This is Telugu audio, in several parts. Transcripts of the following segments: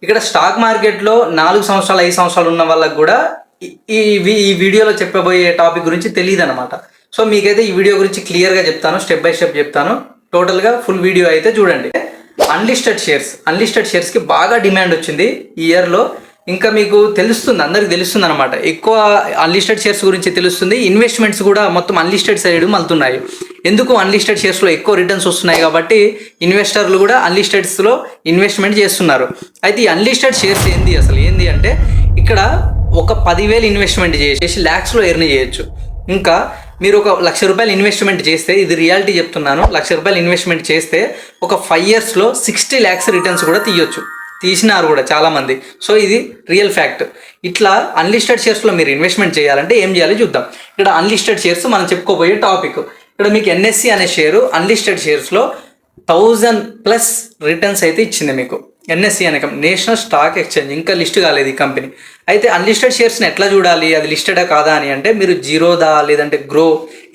ఇక్కడ స్టాక్ మార్కెట్లో 4 సంవత్సరాలు 5 సంవత్సరాలు ఉన్న వాళ్ళకి కూడా ఈ వీడియోలో చెప్పబోయే టాపిక్ గురించి తెలియదు అనమాట. సో మీకైతే ఈ వీడియో గురించి క్లియర్గా చెప్తాను, స్టెప్ బై స్టెప్ చెప్తాను. టోటల్గా ఫుల్ వీడియో అయితే చూడండి. అన్లిస్టెడ్ షేర్స్కి బాగా డిమాండ్ వచ్చింది ఈ ఇయర్లో. ఇంకా మీకు తెలుస్తుంది, అందరికి తెలుస్తుంది అనమాట. ఎక్కువ అన్లిస్టెడ్ షేర్స్ గురించి తెలుస్తుంది. ఇన్వెస్ట్మెంట్స్ కూడా మొత్తం అన్లిస్టెడ్ సైడ్ మలుతున్నాయి. ఎందుకు? అన్లిస్టెడ్ షేర్స్లో ఎక్కువ రిటర్న్స్ వస్తున్నాయి కాబట్టి ఇన్వెస్టర్లు కూడా అన్లిస్టెడ్స్లో ఇన్వెస్ట్మెంట్ చేస్తున్నారు. అయితే ఈ అన్లిస్టెడ్ షేర్స్ ఏంది అంటే ఇక్కడ ఒక 10,000 ఇన్వెస్ట్మెంట్ చేసి ల్యాక్స్లో ఎర్న్ చేయొచ్చు. ఇంకా మీరు ఒక ₹1,00,000 ఇన్వెస్ట్మెంట్ చేస్తే, ఇది రియాలిటీ చెప్తున్నాను, ₹1,00,000 ఇన్వెస్ట్మెంట్ చేస్తే ఒక 5 yearsలో 60 lakhs రిటర్న్స్ కూడా తీసినారు కూడా చాలామంది. సో ఇది రియల్ ఫ్యాక్ట్. ఇట్లా అన్లిస్టెడ్ షేర్స్లో మీరు ఇన్వెస్ట్మెంట్ చేయాలంటే ఏం చేయాలి చూద్దాం. ఇక్కడ అన్లిస్టెడ్ షేర్స్ మనం చెప్పుకోబోయే టాపిక్. ఇక్కడ మీకు ఎన్ఎస్సి అనే షేరు అన్లిస్టెడ్ షేర్స్లో 1000+ రిటర్న్స్ అయితే ఇచ్చింది మీకు. ఎన్ఎస్సి అనే నేషనల్ స్టాక్ ఎక్స్చేంజ్, ఇంకా లిస్ట్ కాలేదు ఈ కంపెనీ. అయితే అన్లిస్టెడ్ షేర్స్ని ఎట్లా చూడాలి, అది లిస్టెడా కాదా అని అంటే మీరు జీరోదా లేదంటే Groww,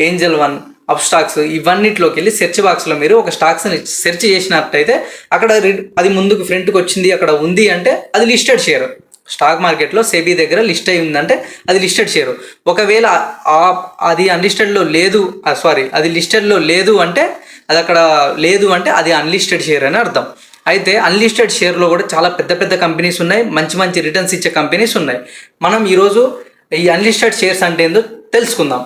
Angel One, Upstox ఇవన్నిట్లోకి వెళ్ళి సెర్చ్ బాక్స్లో మీరు ఒక స్టాక్స్ని సెర్చ్ చేసినట్టయితే అక్కడ అది ముందుకు ఫ్రంట్కి వచ్చింది, అక్కడ ఉంది అంటే అది లిస్టెడ్ షేర్. స్టాక్ మార్కెట్లో సెబీ దగ్గర లిస్ట్ అయి ఉందంటే అది లిస్టెడ్ షేరు. ఒకవేళ అది అన్లిస్టెడ్లో లేదు, అది లిస్టెడ్లో లేదు అంటే అది అక్కడ లేదు అంటే అది అన్లిస్టెడ్ షేర్ అని అర్థం. అయితే అన్లిస్టెడ్ షేర్లో కూడా చాలా పెద్ద పెద్ద కంపెనీస్ ఉన్నాయి, మంచి రిటర్న్స్ ఇచ్చే కంపెనీస్ ఉన్నాయి. మనం ఈరోజు ఈ అన్లిస్టెడ్ షేర్స్ అంటే ఏందో తెలుసుకుందాం.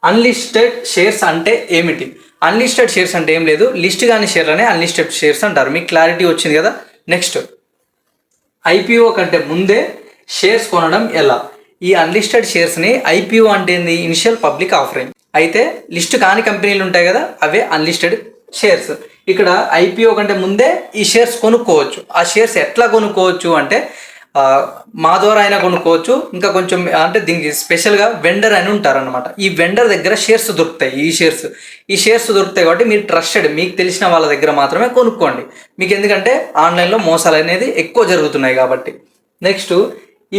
అన్లిస్టెడ్ షేర్స్ అంటే ఏమిటి? అన్లిస్టెడ్ షేర్స్ అంటే ఏం లేదు, లిస్ట్ కాని షేర్లనే అన్లిస్టెడ్ షేర్స్ అంటారు. మీకు క్లారిటీ వచ్చింది కదా. నెక్స్ట్, ఐపీఓ కంటే ముందే షేర్స్ కొనడం ఎలా? ఈ అన్లిస్టెడ్ షేర్స్ని ఐపీఓ అంటే ఏంది? Initial public offering. అయితే లిస్ట్ కాని కంపెనీలు ఉంటాయి కదా, అవే అన్లిస్టెడ్ షేర్స్. ఇక్కడ ఐపీఓ కంటే ముందే ఈ షేర్స్ కొనుక్కోవచ్చు. ఆ షేర్స్ ఎట్లా కొనుక్కోవచ్చు అంటే మా ద్వారా అయినా కొనుక్కోవచ్చు. ఇంకా కొంచెం అంటే దీనికి స్పెషల్గా వెండర్ అని ఉంటారనమాట. ఈ వెండర్ దగ్గర షేర్స్ దొరుకుతాయి. ఈ షేర్స్ దొరుకుతాయి కాబట్టి మీరు ట్రస్టెడ్, మీకు తెలిసిన వాళ్ళ దగ్గర మాత్రమే కొనుక్కోండి. మీకు ఎందుకంటే ఆన్లైన్లో మోసాలు అనేది ఎక్కువ జరుగుతున్నాయి కాబట్టి. నెక్స్ట్,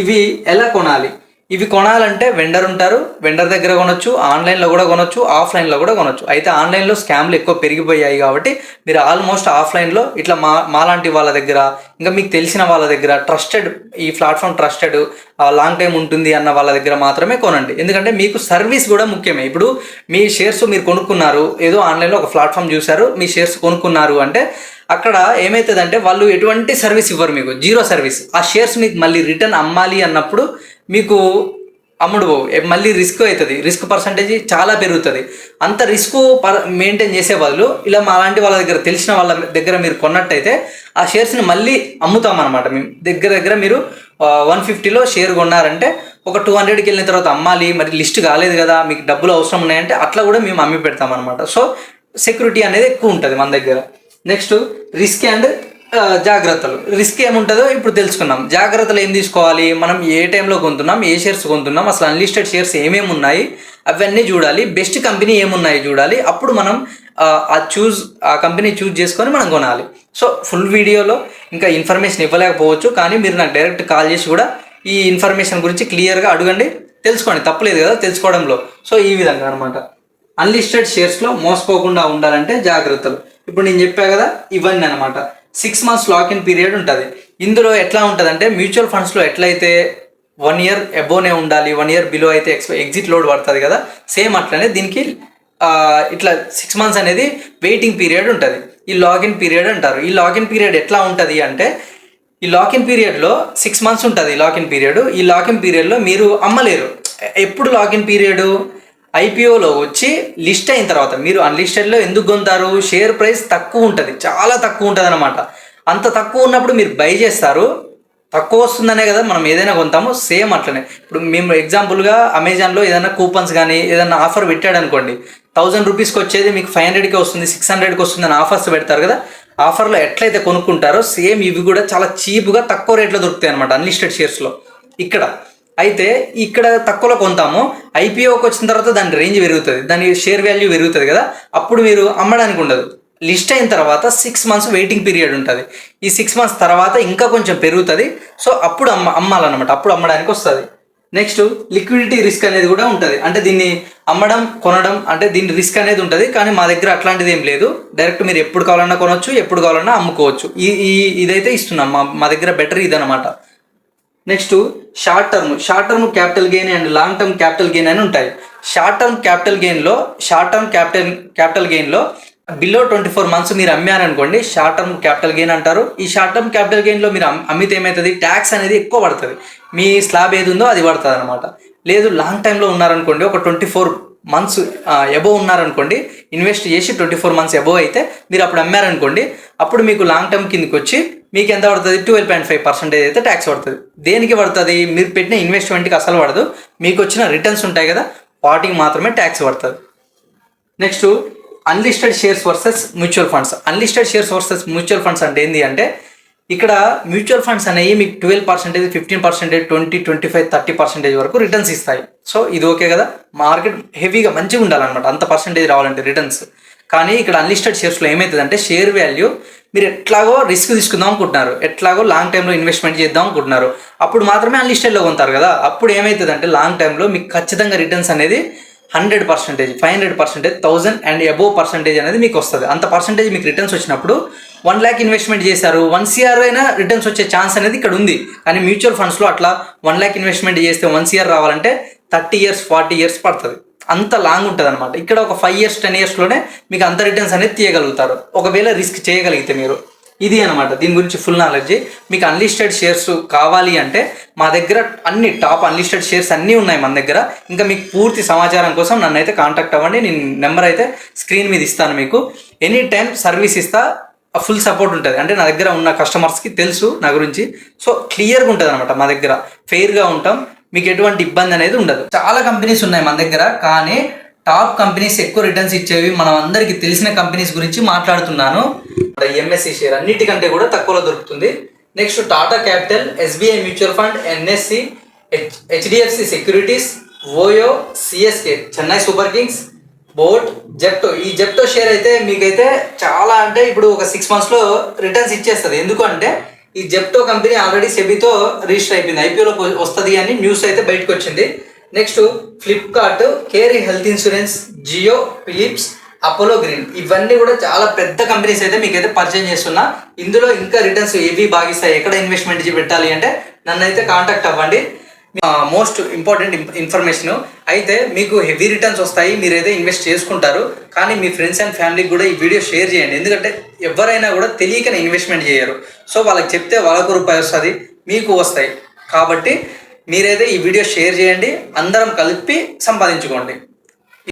ఇవి ఎలా కొనాలి? ఇవి కొనాలంటే వెండర్ ఉంటారు, వెండర్ దగ్గర కొనొచ్చు, ఆన్లైన్లో కూడా కొనొచ్చు, ఆఫ్లైన్లో కూడా కొనొచ్చు. అయితే ఆన్లైన్లో స్కామ్లు ఎక్కువ పెరిగిపోయాయి కాబట్టి మీరు ఆల్మోస్ట్ ఆఫ్లైన్లో ఇట్లా మాలాంటి వాళ్ళ దగ్గర, ఇంకా మీకు తెలిసిన వాళ్ళ దగ్గర, ట్రస్టెడ్, ఈ ప్లాట్ఫామ్ ట్రస్టెడ్, లాంగ్ టైం ఉంటుంది అన్న వాళ్ళ దగ్గర మాత్రమే కొనండి. ఎందుకంటే మీకు సర్వీస్ కూడా ముఖ్యమే. ఇప్పుడు మీ షేర్స్ మీరు కొనుక్కున్నారు, ఏదో ఆన్లైన్లో ఒక ప్లాట్ఫామ్ చూశారు, మీ షేర్స్ కొనుక్కున్నారు అంటే అక్కడ ఏమవుతుందంటే వాళ్ళు ఎటువంటి సర్వీస్ ఇవ్వరు, మీకు జీరో సర్వీస్. ఆ షేర్స్ మీకు మళ్ళీ రిటర్న్ అమ్మాలి అన్నప్పుడు మీకు అమ్ముడు మళ్ళీ రిస్క్ అవుతుంది, రిస్క్ పర్సంటేజ్ చాలా పెరుగుతుంది. అంత రిస్క్ మెయింటైన్ చేసే బదులు ఇలా మా లాంటి వాళ్ళ దగ్గర, తెలిసిన వాళ్ళ దగ్గర మీరు కొన్నట్టయితే ఆ షేర్స్ని మళ్ళీ అమ్ముతామన్నమాట. మేము దగ్గర మీరు 150లో షేర్ కొన్నారంటే ఒక 200కి వెళ్ళిన తర్వాత అమ్మాలి, మరి లిస్ట్ కాలేదు కదా, మీకు డబ్బులు అవసరం ఉన్నాయంటే అట్లా కూడా మేము అమ్మి పెడతామన్నమాట. సో సెక్యూరిటీ అనేది ఎక్కువ ఉంటుంది మన దగ్గర. నెక్స్ట్, రిస్క్ అండ్ జాగ్రత్తలు. రిస్క్ ఏముంటుందో ఇప్పుడు తెలుసుకున్నాం. జాగ్రత్తలు ఏం తీసుకోవాలి? మనం ఏ టైంలో కొంటున్నాం, ఏ షేర్స్ కొంటున్నాం, అసలు అన్లిస్టెడ్ షేర్స్ ఏమేమి ఉన్నాయి అవన్నీ చూడాలి. బెస్ట్ కంపెనీ ఏమున్నాయి చూడాలి. అప్పుడు మనం ఆ కంపెనీ చూజ్ చేసుకొని మనం కొనాలి. సో ఫుల్ వీడియోలో ఇంకా ఇన్ఫర్మేషన్ ఇవ్వలేకపోవచ్చు, కానీ మీరు నాకు డైరెక్ట్ కాల్ చేసి కూడా ఈ ఇన్ఫర్మేషన్ గురించి క్లియర్గా అడగండి, తెలుసుకోండి, తప్పలేదు కదా తెలుసుకోవడంలో. సో ఈ విధంగా అనమాట. అన్లిస్టెడ్ షేర్స్లో మోసపోకుండా ఉండాలంటే జాగ్రత్తలు ఇప్పుడు నేను చెప్పా కదా, ఇవన్నీ అనమాట. 6 months లాక్-ఇన్ పీరియడ్ ఉంటుంది. ఇందులో ఎట్లా ఉంటుంది అంటే మ్యూచువల్ ఫండ్స్లో ఎట్లయితే 1 year అబోనే ఉండాలి, 1 year బిలో అయితే ఎగ్జిట్ లోడ్ పడుతుంది కదా, సేమ్ అట్లనే దీనికి ఇట్లా 6 months అనేది వెయిటింగ్ పీరియడ్ ఉంటుంది. ఈ లాగిన్ పీరియడ్ అంటారు. ఈ లాగిన్ పీరియడ్ ఎట్లా ఉంటుంది అంటే ఈ లాగిన్ పీరియడ్లో 6 months ఉంటుంది లాగిన్ పీరియడ్. ఈ లాగిన్ పీరియడ్లో మీరు అమ్మలేరు. ఎప్పుడు లాగిన్ పీరియడ్? ఐపీఓలో వచ్చి లిస్ట్ అయిన తర్వాత. మీరు అన్లిస్టెడ్లో ఎందుకు కొంటారు? షేర్ ప్రైస్ తక్కువ ఉంటుంది, చాలా తక్కువ ఉంటుంది అనమాట. అంత తక్కువ ఉన్నప్పుడు మీరు బై చేస్తారు, తక్కువ వస్తుందనే కదా మనం ఏదైనా కొంటాము. సేమ్ అట్లనే ఇప్పుడు మేము ఎగ్జాంపుల్గా అమెజాన్లో ఏదైనా కూపన్స్ కానీ ఏదైనా ఆఫర్ పెట్టాడు అనుకోండి, 1000 రూపీస్కి వచ్చేది మీకు 500కి వస్తుంది, 600కి వస్తుంది అని ఆఫర్స్ పెడతారు కదా. ఆఫర్లో ఎట్లయితే కొనుక్కుంటారో సేమ్ ఇవి కూడా చాలా చీప్గా తక్కువ రేట్లో దొరుకుతాయి అనమాట అన్లిస్టెడ్ షేర్స్లో ఇక్కడ. అయితే ఇక్కడ తక్కువలో కొంటాము, ఐపీఓకి వచ్చిన తర్వాత దాని రేంజ్ పెరుగుతుంది, దాని షేర్ వాల్యూ పెరుగుతుంది కదా, అప్పుడు మీరు అమ్మడానికి ఉండదు. లిస్ట్ అయిన తర్వాత 6 months వెయిటింగ్ పీరియడ్ ఉంటుంది. ఈ 6 months తర్వాత ఇంకా కొంచెం పెరుగుతుంది. సో అప్పుడు అమ్మాలన్నమాట, అప్పుడు అమ్మడానికి వస్తుంది. నెక్స్ట్ లిక్విడిటీ రిస్క్ అనేది కూడా ఉంటుంది. అంటే దీన్ని అమ్మడం కొనడం అంటే దీని రిస్క్ అనేది ఉంటుంది. కానీ మా దగ్గర అట్లాంటిది ఏం లేదు. డైరెక్ట్ మీరు ఎప్పుడు కావాలన్నా కొనవచ్చు, ఎప్పుడు కావాలన్నా అమ్ముకోవచ్చు. ఇదైతే ఇస్తున్నాం మా దగ్గర బెటర్ ఇదనమాట. Next short term capital gain and long term capital gain అని ఉంటాయి. షార్ట్ టర్మ్ క్యాపిటల్ గెయిన్లో బిలో 24 months మీరు అమ్మారనుకోండి షార్ట్ టర్మ్ క్యాపిటల్ గెయిన్ అంటారు. ఈ షార్ట్ టర్మ్ క్యాపిటల్ గెయిన్లో మీరు అమ్మితే ఏమవుతుంది, ట్యాక్స్ అనేది ఎక్కువ పడుతుంది. మీ స్లాబ్ ఏది ఉందో అది పడుతుంది అనమాట. లేదు లాంగ్ టైంలో ఉన్నారనుకోండి, ఒక 24 months అబోవ్ ఉన్నారనుకోండి, ఇన్వెస్ట్ చేసి 24 months అబోవ్ అయితే మీరు అప్పుడు అమ్మారనుకోండి, అప్పుడు మీకు లాంగ్ టర్మ్ కిందకి వచ్చి మీకు ఎంత పడుతుంది, 12.5% అయితే ట్యాక్స్ పడుతుంది. దేనికి పడుతుంది, మీరు పెట్టిన ఇన్వెస్ట్మెంట్కి అసలు పడదు. మీకు వచ్చిన రిటర్న్స్ ఉంటాయి కదా, వాటికి మాత్రమే ట్యాక్స్ పడుతుంది. Next unlisted shares versus mutual funds. Unlisted shares versus mutual funds అంటే ఏంటి అంటే, ఇక్కడ మ్యూచువల్ ఫండ్స్ అనేవి మీకు 12%, 15%, 20, 25, 30% వరకు రిటర్న్స్ ఇస్తాయి. సో ఇది ఓకే కదా, మార్కెట్ హెవీగా మంచిగా ఉండాలన్నమాట అంత పర్సెంటేజ్ రావాలంటే రిటర్న్స్. కానీ ఇక్కడ అన్లిస్టెడ్ షేర్స్లో ఏమవుతుందంటే, షేర్ వాల్యూ మీరు ఎట్లాగో రిస్క్ తీసుకుందాం అనుకుంటున్నారు, ఎట్లాగో లాంగ్ టైంలో ఇన్వెస్ట్మెంట్ చేద్దాం అనుకుంటున్నారు, అప్పుడు మాత్రమే అన్లిస్టెడ్లో కొంటారు కదా. అప్పుడు ఏమవుతుందంటే లాంగ్ టైంలో మీకు ఖచ్చితంగా రిటర్న్స్ అనేది 100%, 500%, 1000 and above percentage అనేది మీకు వస్తుంది. అంత పర్సెంటేజ్ మీకు రిటర్న్స్ వచ్చినప్పుడు 1 lakh ఇన్వెస్ట్మెంట్ చేశారు, 1 crore అయినా రిటర్న్స్ వచ్చే ఛాన్స్ అనేది ఇక్కడ ఉంది. కానీ మ్యూచువల్ ఫండ్స్లో అట్లా 1 lakh ఇన్వెస్ట్మెంట్ చేస్తే 1 crore రావాలంటే 30 years 40 years పడుతుంది. అంత లాంగ్ ఉంటుంది అనమాట. ఇక్కడ ఒక 5 years 10 yearsలోనే మీకు అంత రిటర్న్స్ అనేది తీయగలుగుతారు, ఒకవేళ రిస్క్ చేయగలిగితే మీరు. ఇది అనమాట దీని గురించి ఫుల్ నాలెడ్జ్. మీకు అన్లిస్టెడ్ షేర్స్ కావాలి అంటే మా దగ్గర అన్ని టాప్ అన్లిస్టెడ్ షేర్స్ అన్నీ ఉన్నాయి మన దగ్గర. ఇంకా మీకు పూర్తి సమాచారం కోసం నన్ను అయితే కాంటాక్ట్ అవ్వండి. నేను నెంబర్ అయితే స్క్రీన్ మీద ఇస్తాను. మీకు ఎనీ టైం సర్వీస్ ఇస్తా, ఫుల్ సపోర్ట్ ఉంటుంది. అంటే నా దగ్గర ఉన్న కస్టమర్స్కి తెలుసు నా గురించి. సో క్లియర్గా ఉంటుంది అనమాట, మా దగ్గర ఫెయిర్గా ఉంటాం, మీకు ఎటువంటి ఇబ్బంది అనేది ఉండదు. చాలా కంపెనీస్ ఉన్నాయి మన దగ్గర, కానీ టాప్ కంపెనీస్ ఎక్కువ రిటర్న్స్ ఇచ్చేవి మనం అందరికీ తెలిసిన కంపెనీస్ గురించి మాట్లాడుతున్నాను. ఎంఎస్సి షేర్ అన్నిటికంటే కూడా తక్కువలో దొరుకుతుంది. Next Tata capital, SBI mutual fund, NSC, HDFC securities, OYO, CSK, Chennai super kings, boat, Zepto. ఈ జెప్టో షేర్ అయితే మీకైతే చాలా అంటే ఇప్పుడు ఒక 6 monthsలో రిటర్న్స్ ఇచ్చేస్తుంది. ఎందుకంటే ఈ జెప్టో కంపెనీ ఆల్రెడీ సెబీతో రిజిస్టర్ అయిపోయింది, ఐపీఓలో వస్తుంది అని న్యూస్ అయితే బయటకు వచ్చింది. Next Flipkart, care health insurance, Jio, Philips, Apollo green, ఇవన్నీ కూడా చాలా పెద్ద కంపెనీస్ అయితే మీకైతే పరిచయం చేస్తున్నా. ఇందులో ఇంకా రిటర్న్స్ ఏవి బాగిస్తాయి, ఎక్కడ ఇన్వెస్ట్మెంట్ పెట్టాలి అంటే నన్ను అయితే కాంటాక్ట్ అవ్వండి. మోస్ట్ ఇంపార్టెంట్ ఇన్ఫర్మేషన్ అయితే, మీకు హెవీ రిటర్న్స్ వస్తాయి, మీరైతే ఇన్వెస్ట్ చేసుకుంటారు. కానీ మీ ఫ్రెండ్స్ అండ్ ఫ్యామిలీకి కూడా ఈ వీడియో షేర్ చేయండి. ఎందుకంటే ఎవరైనా కూడా తెలియకనే ఇన్వెస్ట్మెంట్ చేయరు. సో వాళ్ళకి చెప్తే వాళ్ళకు రూపాయి వస్తుంది, మీకు వస్తాయి. కాబట్టి మీరైతే ఈ వీడియో షేర్ చేయండి, అందరం కలిపి సంపాదించుకోండి.